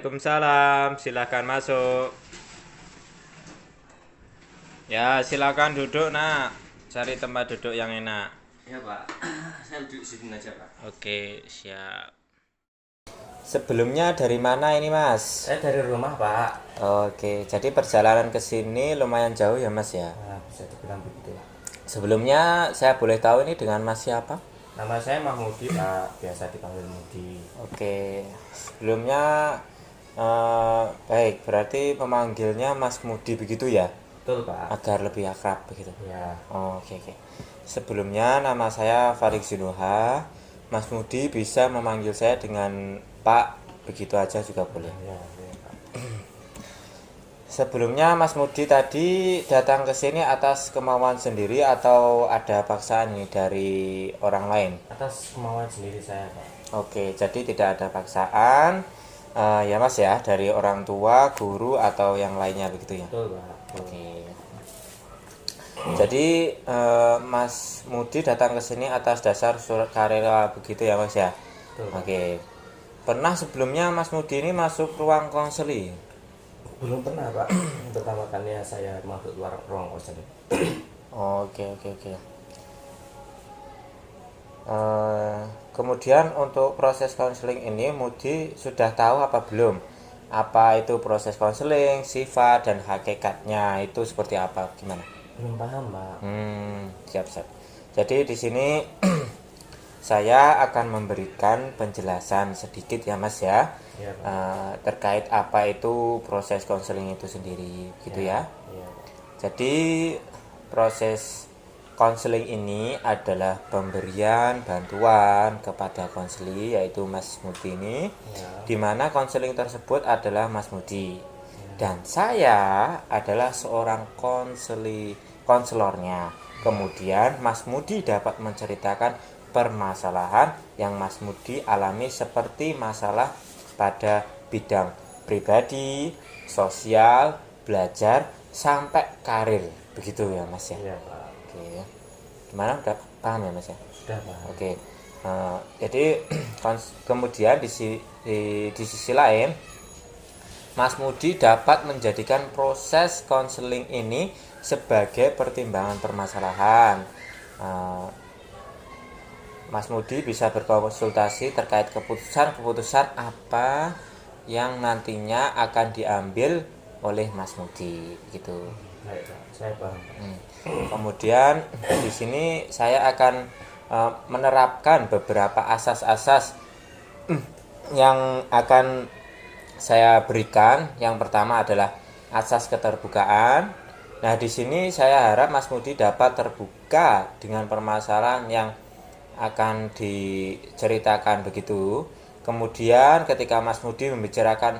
Waalaikumsalam, silakan masuk. Ya, silakan duduk, Nak. Cari tempat duduk yang enak. Ya Pak, saya duduk di sini aja Pak. Oke, siap. Sebelumnya dari mana ini, Mas? Saya dari rumah Pak. Oke, jadi perjalanan ke sini lumayan jauh ya, Mas ya. Nah, bisa dibilang begitu. Sebelumnya saya boleh tahu ini dengan Mas siapa? Nama saya Mahmudi Pak, biasa dipanggil Mudi. Oke, sebelumnya baik, berarti pemanggilnya Mas Mudi begitu ya, Betul Pak. agar lebih akrab begitu. Ya, Oke, oke. Sebelumnya nama saya Farid Sinuha. Mas Mudi bisa memanggil saya dengan Pak, begitu aja juga boleh. ya, ya Pak. Sebelumnya Mas Mudi tadi datang ke sini atas kemauan sendiri atau ada paksaan nih dari orang lain? Atas kemauan sendiri saya Pak. Oke, jadi tidak ada paksaan. Ya Mas ya, dari orang tua, guru atau yang lainnya begitu ya. Betul Pak. Betul. Oke. Jadi Mas Mudi datang ke sini atas dasar surat karela begitu ya Mas ya. Betul Pak. Oke. Pernah sebelumnya Mas Mudi ini masuk ruang konseli? Belum pernah Pak. Pertama kalinya saya masuk ruang konseling. Oke, oke, oke. Kemudian untuk proses konseling ini Mudi sudah tahu apa belum? Apa itu proses konseling, sifat dan hakikatnya itu seperti apa? Gimana? Belum paham Pak. Siap, siap. Jadi di sini saya akan memberikan penjelasan sedikit ya Mas ya, Ya Pak. terkait apa itu proses konseling itu sendiri, gitu ya. Iya. Jadi proses konseling ini adalah pemberian bantuan kepada konseli yaitu Mas Mudi ini, Ya. di mana konseling tersebut adalah Mas Mudi dan saya adalah seorang konselornya. Kemudian Mas Mudi dapat menceritakan permasalahan yang Mas Mudi alami seperti masalah pada bidang pribadi, sosial, belajar sampai karir. Begitu ya Mas ya. Iya Pak. Oke. Gimana, udah paham ya Mas ya? Sudah Pak. Oke. Jadi kemudian di sisi lain Mas Mudi dapat menjadikan proses konseling ini sebagai pertimbangan permasalahan. Mas Mudi bisa berkonsultasi terkait keputusan-keputusan apa yang nantinya akan diambil oleh Mas Mudi gitu. Baik Pak, saya paham Pak. Kemudian di sini saya akan menerapkan beberapa asas-asas yang akan saya berikan. Yang pertama adalah asas keterbukaan. Nah, di sini saya harap Mas Mudi dapat terbuka dengan permasalahan yang akan diceritakan begitu. Kemudian ketika Mas Mudi membicarakan,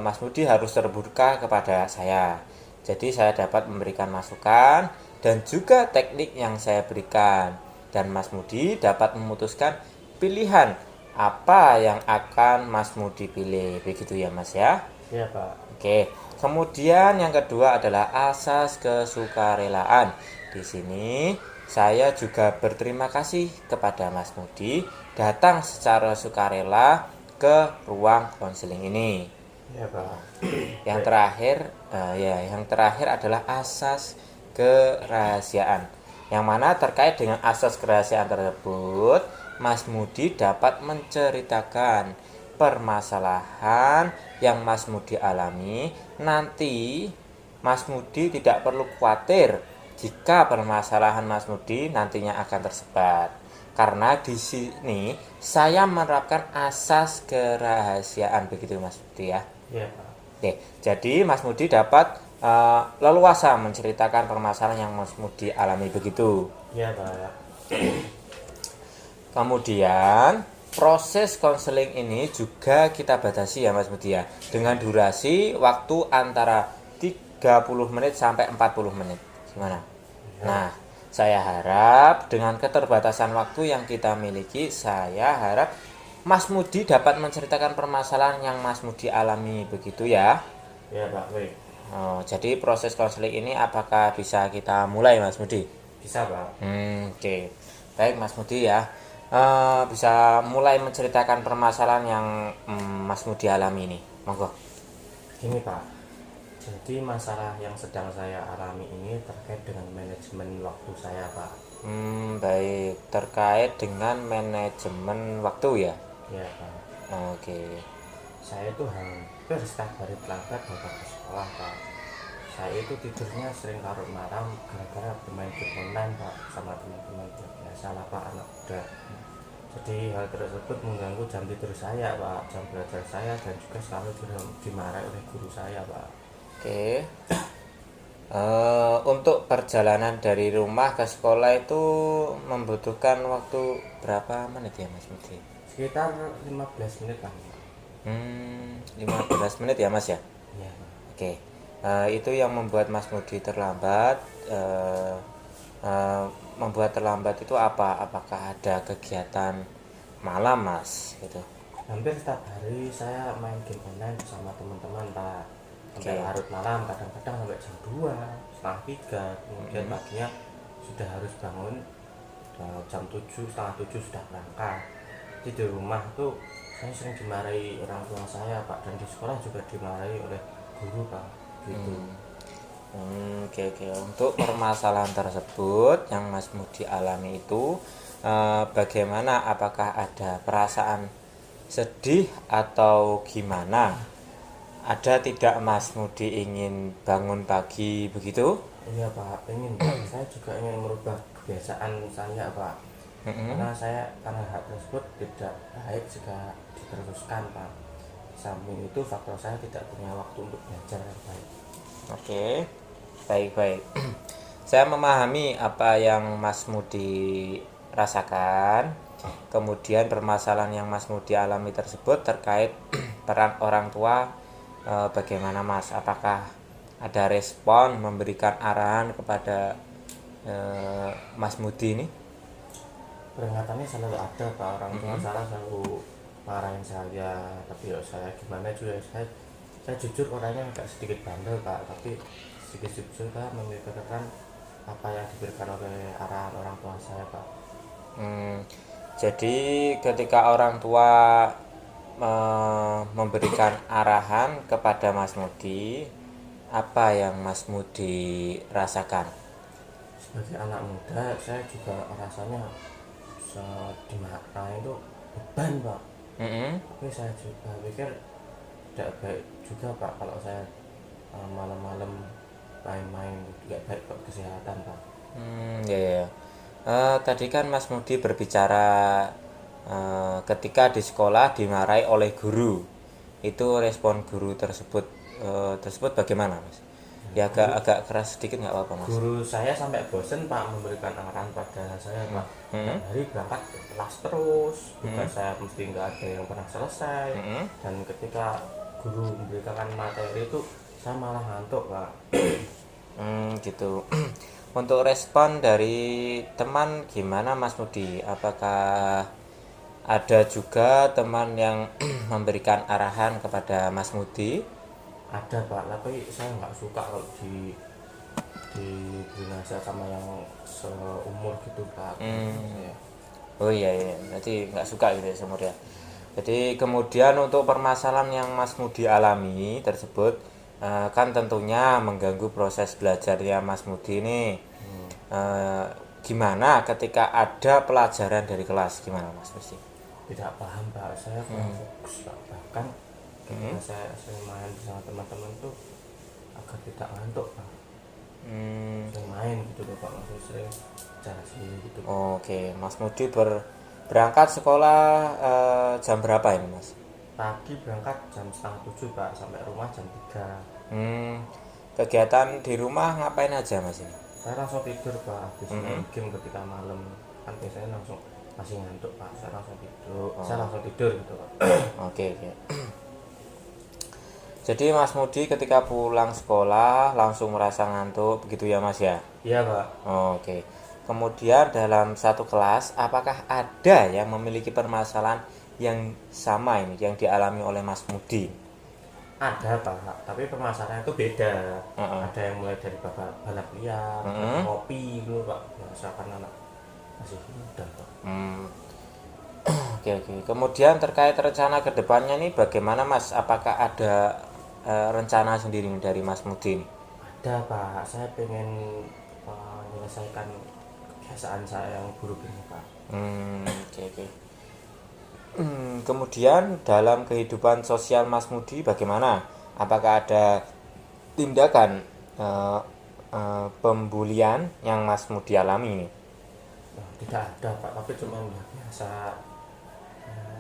Mas Mudi harus terbuka kepada saya. Jadi saya dapat memberikan masukan dan juga teknik yang saya berikan. Dan Mas Mudi dapat memutuskan pilihan apa yang akan Mas Mudi pilih. Begitu ya Mas ya. Iya Pak. Oke. Kemudian yang kedua adalah asas kesukarelaan. Di sini saya juga berterima kasih kepada Mas Mudi datang secara sukarela ke ruang konseling ini. Iya Pak. Yang terakhir adalah asas kerahasiaan. Yang mana terkait dengan asas kerahasiaan tersebut, Mas Mudi dapat menceritakan permasalahan yang Mas Mudi alami. Nanti Mas Mudi tidak perlu khawatir jika permasalahan Mas Mudi nantinya akan tersebar. Karena di sini saya menerapkan asas kerahasiaan begitu Mas Mudi ya. Iya Pak. Oke, jadi Mas Mudi dapat leluasa menceritakan permasalahan yang Mas Mudi alami begitu. Iya Pak. Kemudian proses konseling ini juga kita batasi ya Mas Mudi ya, dengan durasi waktu antara 30 menit sampai 40 menit. Gimana? Nah, saya harap dengan keterbatasan waktu yang kita miliki, saya harap Mas Mudi dapat menceritakan permasalahan yang Mas Mudi alami begitu ya. Iya Pak, baik. Jadi proses konseling ini apakah bisa kita mulai Mas Mudi? Bisa Pak. Oke. Baik Mas Mudi ya. Bisa mulai menceritakan permasalahan yang Mas Mudi alami ini. Monggo. Gini Pak, jadi masalah yang sedang saya alami ini terkait dengan manajemen waktu saya Pak. Baik, terkait dengan manajemen waktu ya. Ya Pak, Oke. saya itu hampir setiap hari terlambat datang ke sekolah Pak. Saya itu tidurnya sering larut malam gara-gara bermain game online Pak sama teman-teman. Biasa lah Pak, anak muda. Jadi hal tersebut mengganggu jam tidur saya Pak, jam belajar saya, dan juga selalu dimarahi oleh guru saya Pak. Oke. Untuk perjalanan dari rumah ke sekolah itu membutuhkan waktu berapa menit ya Mas Mudi? Sekitar 15 menit lah Pak. 15 menit ya Mas ya? Iya Pak. Oke. Itu yang membuat Mas Mudi terlambat. Membuat terlambat itu apa? Apakah ada kegiatan malam Mas? Gitu. Hampir setiap hari saya main game online bersama teman-teman Pak, sampai Oke. larut malam, kadang-kadang sampai jam 2, setengah 3. Kemudian paginya sudah harus bangun jam 7, setengah 7 sudah berangkat. Jadi di rumah tuh saya sering dimarahi orang tua saya Pak, dan di sekolah juga dimarahi oleh guru Pak gitu. Oke. Untuk permasalahan tersebut yang Mas Mudi alami itu, bagaimana? Apakah ada perasaan sedih atau gimana? Ada tidak Mas Mudi ingin bangun pagi begitu? Iya Pak, pengen Pak. Saya juga ingin merubah kebiasaan saya Pak, karena hal tersebut tidak baik jika diteruskan Pak. Di samping itu faktor saya tidak punya waktu untuk belajar yang baik. Oke, baik. Saya memahami apa yang Mas Mudi rasakan. Kemudian permasalahan yang Mas Mudi alami tersebut terkait peran orang tua, bagaimana Mas? Apakah ada respon memberikan arahan kepada Mas Mudi ini? Peringatannya selalu ada Pak, orang tua saya selalu marahin saya, tapi ya saya gimana juga, saya jujur orangnya agak sedikit bandel Pak, tapi sedikit juga memikirkan apa yang diberikan oleh arahan orang tua saya Pak. Jadi ketika orang tua memberikan arahan kepada Mas Mudi, apa yang Mas Mudi rasakan? Sebagai anak muda saya juga rasanya dimarahin itu beban Pak, tapi saya juga pikir tidak baik juga Pak kalau saya malam-malam main-main, tidak baik buat kesehatan Pak. Ya. Tadi kan Mas Mudi berbicara ketika di sekolah dimarahi oleh guru. Itu respon guru tersebut bagaimana Mas? Ya agak keras sedikit nggak apa-apa Mas. Guru saya sampai bosen Pak memberikan arahan pada saya Pak. Tiap hari berangkat ke kelas terus, tugas saya mesti nggak ada yang pernah selesai. Dan ketika guru memberikan materi itu saya malah ngantuk Pak. Gitu. Untuk respon dari teman gimana Mas Mudi? Apakah ada juga teman yang memberikan arahan kepada Mas Mudi? Ada Pak, tapi saya nggak suka kalau diberi nasihat sama yang seumur gitu Pak. Saya. Oh iya, berarti nggak suka gitu ya seumur ya. Jadi kemudian untuk permasalahan yang Mas Mudi alami tersebut, kan tentunya mengganggu proses belajarnya Mas Mudi ini. Gimana ketika ada pelajaran dari kelas, gimana Mas Mudi? Tidak paham Pak, saya kurang fokus Pak. Bahkan ketika saya sering main bersama teman-teman tuh agak tidak ngantuk Pak. Sering main gitu loh Pak, maksudnya sering cara sendiri gitu. Oke, Mas Mudi berangkat sekolah jam berapa ini Mas? Pagi berangkat jam setengah 7 Pak, sampai rumah jam 3. Kegiatan di rumah ngapain aja Mas ini? Saya langsung tidur Pak, habis main game ketika malam. Kan biasanya langsung masih ngantuk Pak, saya langsung tidur gitu Pak. Oke. Jadi Mas Mudi ketika pulang sekolah langsung merasa ngantuk begitu ya Mas ya? Iya Pak. Oke. Kemudian dalam satu kelas apakah ada yang memiliki permasalahan yang sama ini yang dialami oleh Mas Mudi? Ada Pak, tapi permasalahannya itu beda. Ada yang mulai dari balap liar, ngopi gitu Pak. Biasa kan anak masih muda Pak. Oke, oke. Kemudian terkait rencana ke depannya nih bagaimana Mas? Apakah ada rencana sendiri nih dari Mas Mudi nih? Ada Pak, saya pengen menyelesaikan kebiasaan saya yang buruk ini Pak. Oke, oke. Kemudian dalam kehidupan sosial Mas Mudi bagaimana? Apakah ada tindakan pembulian yang Mas Mudi alami ini? Nah, tidak ada Pak, tapi cuma ya biasa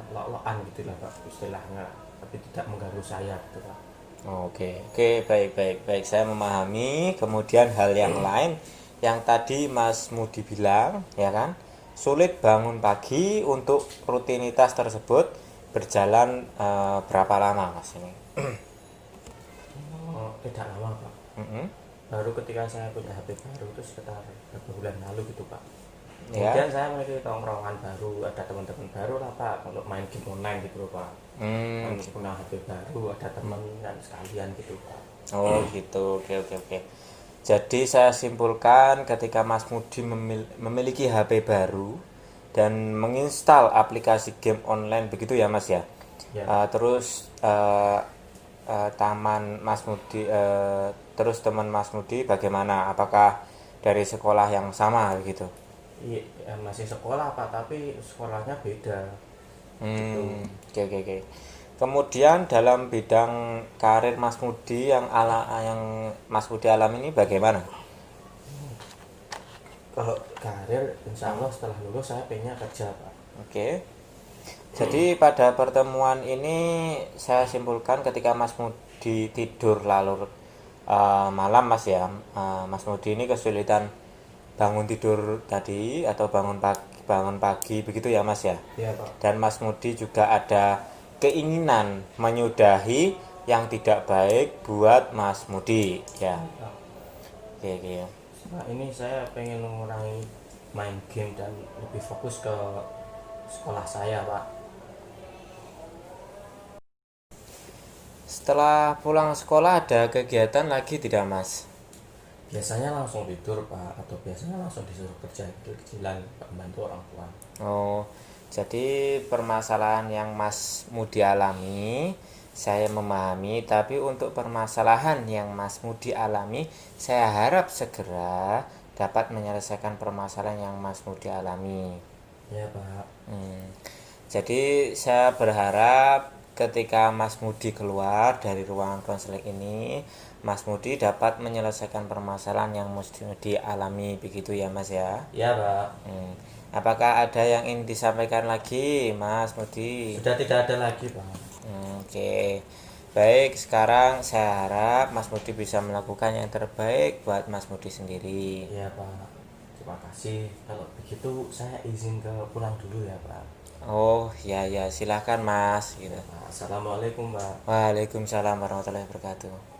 lok-lokan gitu lah Pak istilahnya, tapi tidak mengganggu saya gitu Pak. Oke, oke, baik, baik, baik. Saya memahami. Kemudian hal yang lain yang tadi Mas Mudi bilang, ya kan, sulit bangun pagi untuk rutinitas tersebut berjalan berapa lama, Mas ini? Tidak lama Pak, Mm-mm. baru ketika saya punya HP baru itu sekitar beberapa bulan lalu gitu Pak. Ya. Kemudian saya memiliki tongkrongan baru, ada teman-teman baru lah Pak untuk main game online gitu loh Pak. Kan punya HP baru, ada teman dan sekalian gitu Pak. Oh gitu, oke, oke, oke. Jadi saya simpulkan ketika Mas Mudi memiliki HP baru dan menginstal aplikasi game online begitu ya Mas ya. Ya, Terus taman Mas Mudi, terus teman Mas Mudi bagaimana? Apakah dari sekolah yang sama gitu? iya, masih sekolah Pak, tapi sekolahnya beda gitu. Oke, oke, oke. Kemudian dalam bidang karir Mas Mudi yang Mas Mudi alami ini bagaimana? Kalau karir, insya Allah setelah lulus saya pengennya kerja Pak. Oke. Jadi pada pertemuan ini saya simpulkan ketika Mas Mudi tidur lalu malam Mas ya, Mas Mudi ini kesulitan bangun tidur tadi atau bangun pagi begitu ya Mas ya. Iya Pak. Dan Mas Mudi juga ada keinginan menyudahi yang tidak baik buat Mas Mudi ya. Oke, oke. Nah, ini saya pengen mengurangi main game dan lebih fokus ke sekolah saya Pak. Setelah pulang sekolah ada kegiatan lagi tidak Mas? Biasanya langsung tidur Pak, atau biasanya langsung disuruh kerja kecilan membantu orang tua. Oh, jadi permasalahan yang Mas Mudi alami, saya memahami, tapi untuk permasalahan yang Mas Mudi alami, saya harap segera dapat menyelesaikan permasalahan yang Mas Mudi alami. Ya Pak. Jadi saya berharap ketika Mas Mudi keluar dari ruangan konseling ini, Mas Mudi dapat menyelesaikan permasalahan yang Mas Mudi alami, begitu ya Mas ya. Ya Pak. Apakah ada yang ingin disampaikan lagi, Mas Mudi? Sudah tidak ada lagi Pak. Oke. Baik, sekarang saya harap Mas Mudi bisa melakukan yang terbaik buat Mas Mudi sendiri. Ya Pak. Terima kasih. Kalau begitu saya izin ke pulang dulu ya Pak. Oh, ya ya, silahkan Mas gitu. Assalamualaikum Pak. Waalaikumsalam warahmatullahi wabarakatuh.